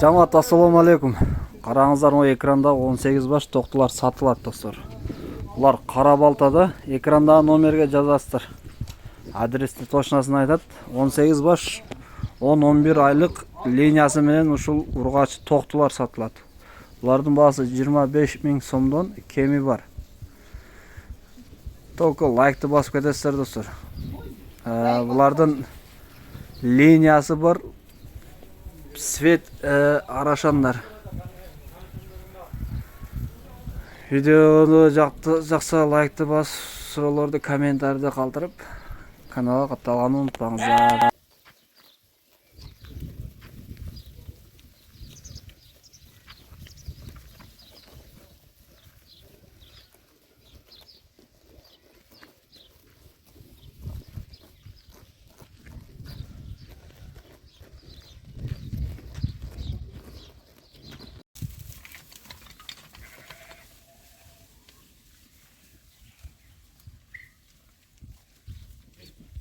Жамаат, ассаламу алейкум. Караңыздар, о экранда 18 баш токтулар сатылат, достор. Булар кара балтада, экрандагы номерге жазасыздар. Адрести точносын айтат. 18 баш 10-11 айлык линиясы менен ушул ургач токтулар сатылат. Булардын баасы 25 000 сомдон кеми бар. Только лайкты басып кетесиздер, достор. Булардын линиясы бар. Свет арашандар. Видеону жақса лайкты басып, суроолорду комментарийде калтырып, каналга катталганды унутпаңыздар.